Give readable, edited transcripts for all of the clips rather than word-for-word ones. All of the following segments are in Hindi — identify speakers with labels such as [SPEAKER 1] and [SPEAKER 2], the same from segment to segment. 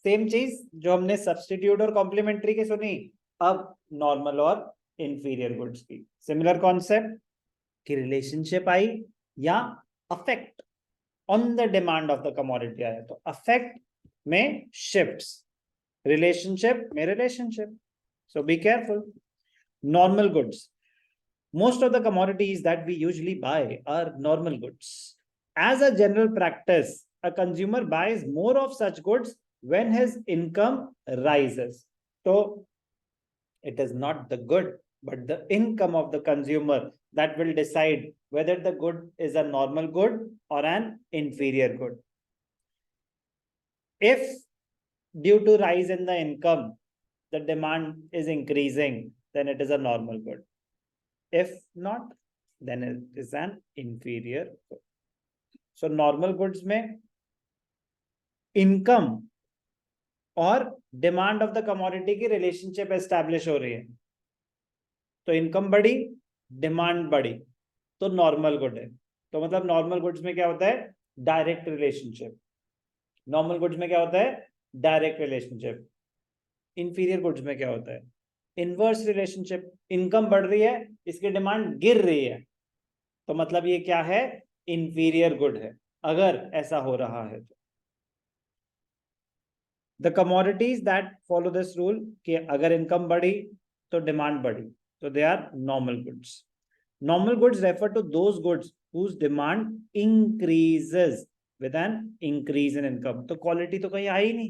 [SPEAKER 1] सेम चीज जो हमने सब्स्टिट्यूट और कॉम्प्लीमेंट्री की सुनी, अब नॉर्मल और इंफीरियर गुड्स की सिमिलर कॉन्सेप्ट की रिलेशनशिप आई या affect on the demand of the commodity आया। तो अफेक्ट में शिफ्ट्स, रिलेशनशिप में relationship. So be careful. Normal goods, most of the commodities that we usually buy are normal goods. As a general practice, a consumer buys more of such goods when his income rises. So it is not the good but the income of the consumer that will decide whether the good is a normal good or an inferior good. If due to rise in the income the demand is increasing, then it is a normal good. If not, then it is an inferior good. So normal goods में income और डिमांड ऑफ द कमोडिटी की रिलेशनशिप एस्टैब्लिश हो रही है। तो इनकम बढ़ी, डिमांड बढ़ी, तो नॉर्मल गुड है। तो मतलब नॉर्मल गुड्स में क्या होता है? Direct relationship. नॉर्मल गुड्स में क्या होता है? Direct relationship. इंफीरियर गुड्स में क्या होता है? Inverse relationship. इनकम बढ़ रही है, इसकी डिमांड गिर रही है, तो मतलब ये क्या है? इंफीरियर गुड है, अगर ऐसा हो रहा है तो। The commodities that follow this rule कि अगर इनकम बढ़ी तो डिमांड बढ़ी, तो they are normal goods. Normal goods refer to those goods whose demand increases with an increase in income. तो क्वालिटी तो कहीं आई नहीं,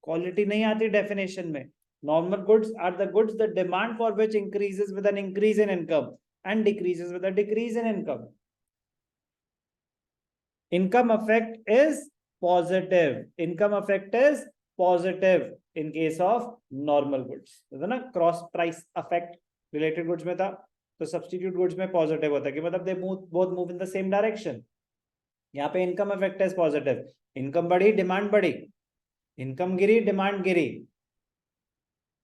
[SPEAKER 1] क्वालिटी नहीं आती डेफिनेशन में। Normal goods are the goods the demand for which increases with an increase in income and decreases with a decrease in income. Income effect is positive. Income effect is positive in case of normal goods. है ना? Cross price affect related goods में था, तो सब्स्टिट्यूट गुड्स में पॉजिटिव होता है कि मतलब they both move in the same direction. यहाँ पे income effect is positive. Income बढ़ी, डिमांड बढ़ी, इनकम गिरी, डिमांड गिरी।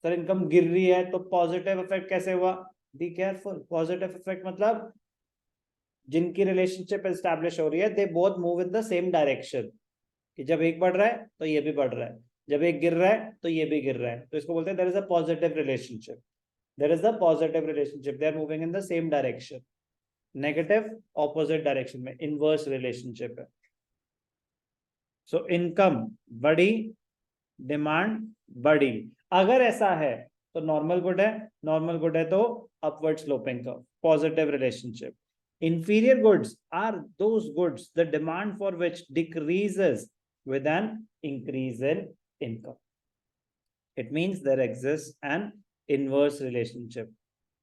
[SPEAKER 1] सर इनकम गिर रही है तो पॉजिटिव इफेक्ट कैसे हुआ? Be careful. पॉजिटिव इफेक्ट मतलब जिनकी रिलेशनशिप एस्टैब्लिश हो रही है, they both move in the same direction, कि जब एक बढ़ रहा है तो ये भी बढ़ रहा है, जब एक गिर रहा है तो ये भी गिर रहा है। तो इसको बोलते हैं there is a positive relationship. There is a positive relationship, they are moving in the same direction. Negative opposite direction में, इनवर्स रिलेशनशिप है। सो इनकम बढ़ी, डिमांड बढ़ी, अगर ऐसा है तो नॉर्मल गुड है। नॉर्मल गुड है तो upward sloping curve, positive relationship. Inferior goods are those goods the demand for which decreases with an increase in income. It means there exists an inverse relationship.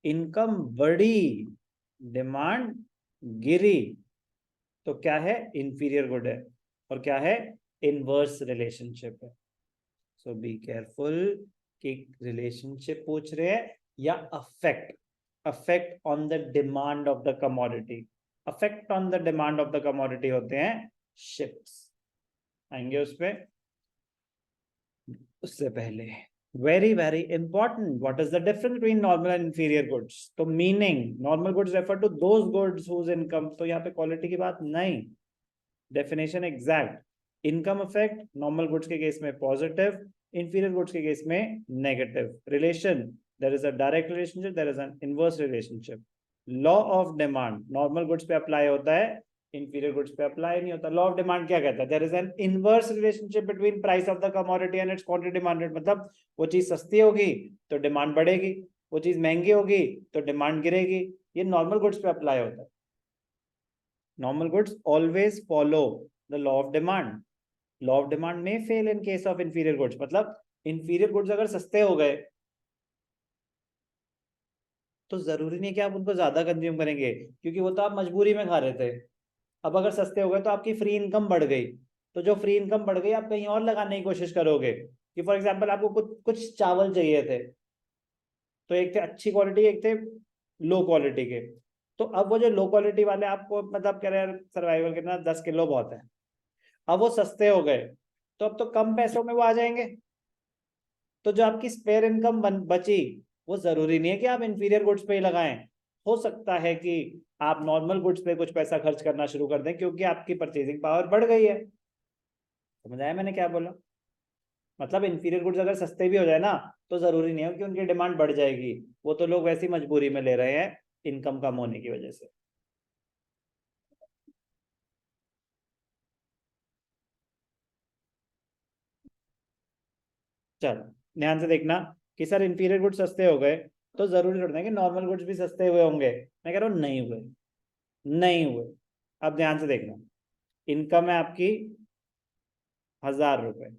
[SPEAKER 1] Income बढ़ी, demand गिरी, तो क्या है? inferior good है। और क्या है? inverse relationship है। So be careful कि relationship पूछ रहे हैं या affect on the demand of the commodity। affect on the demand of the commodity होते हैं shifts। आएंगे उस पे, उससे पहले very very important, what is the difference between normal and inferior goods? तो meaning normal goods refer to those goods whose income, तो यहाँ पे quality की बात नहीं, definition exact। income effect normal goods के केस में positive, inferior goods के केस में negative। relation, there is a direct relationship, there is an inverse relationship। Law of demand normal goods पे अप्लाई होता है, इंफीरियर गुड्स पे अप्लाई नहीं होता। लॉ ऑफ डिमांड क्या कहता है? There is an inverse relationship between price of the commodity and its quantity demanded. मतलब वो चीज सस्ती होगी तो डिमांड बढ़ेगी, वो चीज महंगी होगी तो डिमांड गिरेगी। ये नॉर्मल गुड्स पे अप्लाई होता है। Normal goods always follow the law of demand. Law of demand में fail in case of inferior goods. मतलब इंफीरियर गुड्स अगर सस्ते हो गए तो जरूरी नहीं कि आप उनको ज्यादा कंज्यूम करेंगे, क्योंकि वो तो आप मजबूरी में खा रहे थे। अब अगर सस्ते हो गए तो आपकी फ्री इनकम बढ़ गई, तो जो फ्री इनकम बढ़ गई आप कहीं और लगाने की कोशिश करोगे। कि फॉर एग्जांपल आपको कुछ चावल चाहिए थे, तो एक थे अच्छी क्वालिटी, एक थे लो क्वालिटी के। तो अब वो जो लो क्वालिटी वाले आपको मतलब कह रहे हैं सर्वाइवल कितना 10 किलो बहुत है, अब वो सस्ते हो गए तो अब तो कम पैसों में वो आ जाएंगे। तो जो आपकी स्पेयर इनकम बची, वो जरूरी नहीं है कि आप इंफीरियर गुड्स पे ही लगाएं। हो सकता है कि आप नॉर्मल गुड्स पे कुछ पैसा खर्च करना शुरू कर दें, क्योंकि आपकी परचेजिंग पावर बढ़ गई है। समझ आया मैंने क्या बोला? मतलब इंफीरियर गुड्स अगर सस्ते भी हो जाए ना तो जरूरी नहीं है कि उनकी डिमांड बढ़ जाएगी, वो तो लोग वैसी मजबूरी में ले रहे हैं इनकम कम होने की वजह से। चल ध्यान से देखना कि सर इंफीरियर गुड्स सस्ते हो गए तो जरूरी थोड़ा है कि नॉर्मल गुड्स भी सस्ते हुए होंगे। मैं कह रहा हूँ नहीं हुए, नहीं हुए। अब ध्यान से देखना, इनकम है आपकी 1000 रुपए,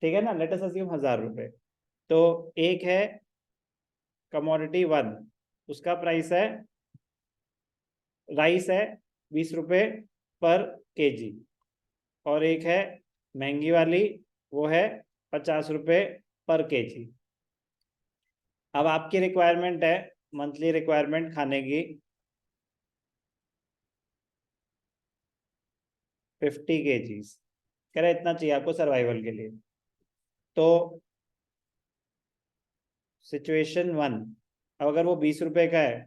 [SPEAKER 1] ठीक है ना, लेट अस अज्यूम 1000 रुपए। तो एक है कमोडिटी वन, उसका प्राइस है, राइस है 20 रुपए पर केजी, और एक है महंगी वाली, वो है 50 रुपए पर केजी। अब आपकी रिक्वायरमेंट है, मंथली रिक्वायरमेंट खाने की 50 kgs, कह रहे इतना चाहिए आपको सर्वाइवल के लिए। तो सिचुएशन वन, अब अगर वो 20 रुपए का है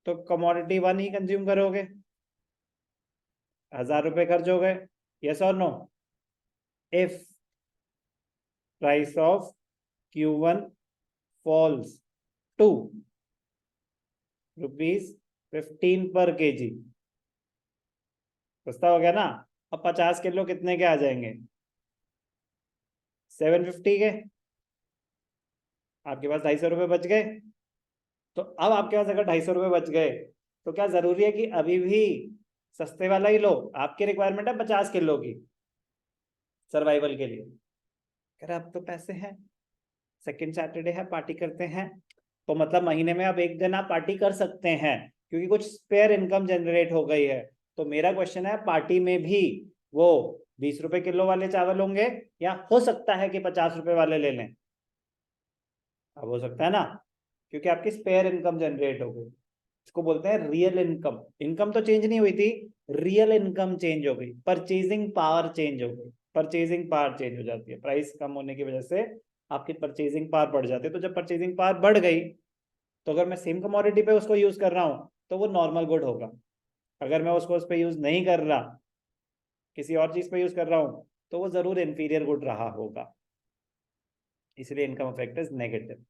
[SPEAKER 1] तो कमोडिटी वन ही कंज्यूम करोगे, 1000 रुपए खर्च हो गए, यस और no. If price of Q1 falls to ₹15 per KG, सस्ता हो गया ना। अब 50 किलो कितने के आ जाएंगे, 750 के, आपके पास 250 रुपये बच गए। तो अब आपके पास अगर 250 रुपये बच गए तो क्या जरूरी है कि अभी भी सस्ते वाला ही लो, आपकी रिक्वायरमेंट है 50 किलो की सर्वाइवल के लिए। कह रहे अब तो पैसे हैं, सेकेंड सैटरडे है, पार्टी करते हैं। तो मतलब महीने में आप एक दिन आप पार्टी कर सकते हैं क्योंकि कुछ स्पेयर इनकम जनरेट हो गई है। तो मेरा क्वेश्चन है, पार्टी में भी वो 20 रुपए किलो वाले चावल होंगे या हो सकता है कि 50 रुपए वाले ले लें? अब हो सकता है ना, क्योंकि आपकी स्पेयर इनकम जनरेट हो गई। इसको बोलते हैं रियल इनकम। इनकम तो चेंज नहीं हुई थी, रियल इनकम चेंज हो गई, परचेजिंग पावर चेंज हो गई। परचेजिंग पावर चेंज हो जाती है, प्राइस कम होने की वजह से आपकी परचेजिंग पावर बढ़ जाती है। तो जब परचेजिंग पावर बढ़ गई तो अगर मैं सेम कमोडिटी पे उसको यूज कर रहा हूँ तो वो नॉर्मल गुड होगा। अगर मैं उसको उस पर यूज नहीं कर रहा, किसी और चीज पे यूज कर रहा हूँ, तो वो जरूर इंफीरियर गुड रहा होगा। इसलिए income effect is negative.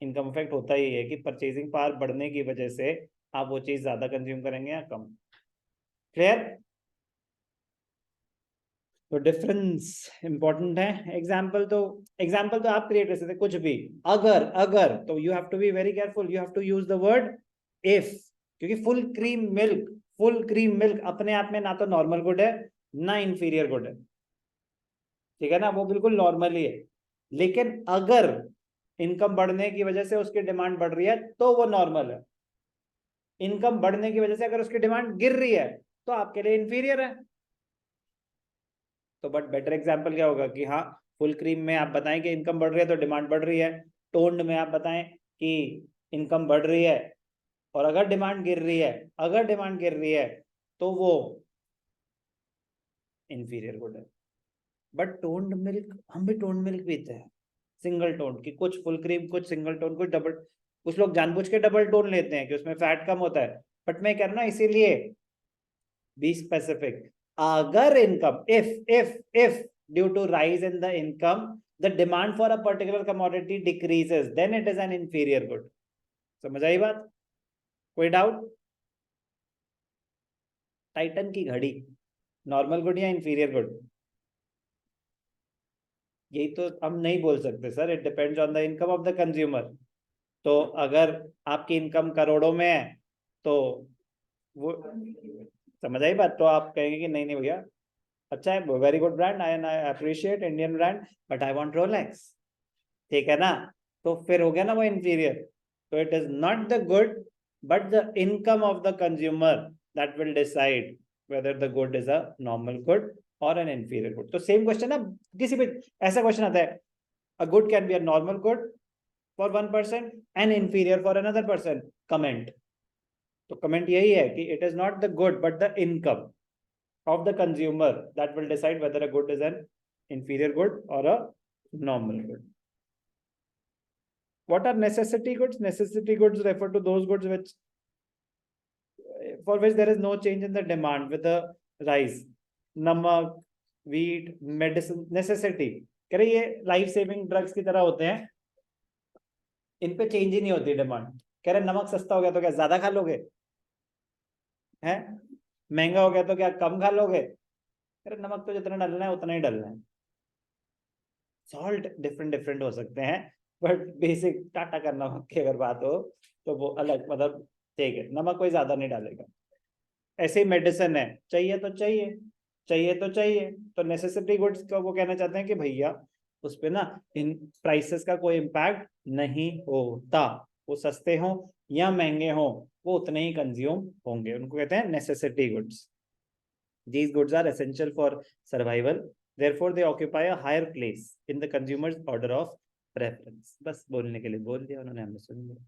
[SPEAKER 1] Income effect होता ही है कि परचेजिंग पावर बढ़ने की वजह से आप वो चीज ज्यादा कंज्यूम करेंगे या कम। क्लियर? तो डिफरेंस इंपॉर्टेंट है। एग्जाम्पल तो आप क्रिएट कर सकते कुछ भी। अगर अगर तो you have to be very careful, you have to use the word if, क्योंकि फुल क्रीम मिल्क अपने आप में ना तो नॉर्मल गुड है ना इंफीरियर गुड है, ठीक है ना, वो बिल्कुल नॉर्मल ही है। लेकिन अगर इनकम बढ़ने की वजह से उसकी डिमांड बढ़ रही है तो वो नॉर्मल है। इनकम बढ़ने की वजह से अगर उसकी डिमांड गिर रही है तो आपके लिए इंफीरियर है। तो बट बेटर एग्जाम्पल क्या होगा कि हाँ, फुल क्रीम में आप बताएं कि इनकम बढ़ रही है तो डिमांड बढ़ रही है, टोन्ड में आप बताएं कि इनकम बढ़ रही है और अगर डिमांड गिर रही है, अगर डिमांड गिर रही है तो वो इंफीरियर गुड है। बट टोन्ड मिल्क, हम भी टोन्ड मिल्क पीते हैं सिंगल टोन की, कुछ फुल क्रीम, कुछ सिंगल टोन, कुछ डबल, कुछ लोग जानबूझ के डबल टोन लेते हैं कि उसमें फैट कम होता है। बट मैं कह रहा हूं ना, इसीलिए बी स्पेसिफिक। अगर income, if due to rise in the income the demand for a particular commodity decreases, then it is an inferior good. समझ आई बात? कोई डाउट? टाइटन की घड़ी नॉर्मल गुड या इंफीरियर गुड? यही तो हम नहीं बोल सकते sir, it depends on the income of the consumer. तो अगर आपकी इनकम करोड़ों में है तो वो, समझ आई बात? तो आप कहेंगे कि नहीं नहीं भैया, अच्छा है, very good brand, I appreciate Indian brand, but I want Rolex, ठीक है ना, तो फिर हो गया ना वो इंफीरियर। तो it is not the good but the income of the consumer that will decide whether the good is a normal good और एन इंफीरियर गुड। तो सेम क्वेश्चन ना, किसी भी ऐसा क्वेश्चन आता है, a good can be a normal good for one person and inferior for another person, comment. तो कमेंट यही है कि it is not the good but the income of the consumer that will decide whether a good is an inferior good or a normal good. What are necessity goods? Necessity goods refer to those goods which, for which there is no change in the demand with the rise. Namak, wheat, medicine, necessity. कह रहे ये लाइफ सेविंग ड्रग्स की तरह होते हैं, इन पे चेंज ही नहीं होती डिमांड। कह रहे नमक सस्ता हो गया तो क्या ज्यादा खा लोगे, है महंगा हो गया तो क्या कम खा लोगे, कह रहे नमक तो जितना डालना है उतना ही डालना है। सॉल्ट डिफरेंट डिफरेंट हो सकते हैं, बट बेसिक टाटा का नमक की अगर बात हो तो वो अलग, मतलब ठीक है नमक कोई ज्यादा नहीं डालेगा। ऐसे ही मेडिसिन है, चाहिए तो चाहिए, चाहिए तो चाहिए, तो नेसेसिटी गुड्स का वो कहना चाहते हैं कि भैया उस पे ना इन प्राइसेस का कोई इम्पैक्ट नहीं होता, वो सस्ते हो या महंगे हो वो उतने ही कंज्यूम होंगे, उनको कहते हैं necessity goods. These goods are essential for survival, therefore they occupy a higher place in the consumer's order of preference। बस बोलने के लिए बोल दिया उन्होंने, हमने सुन लिया।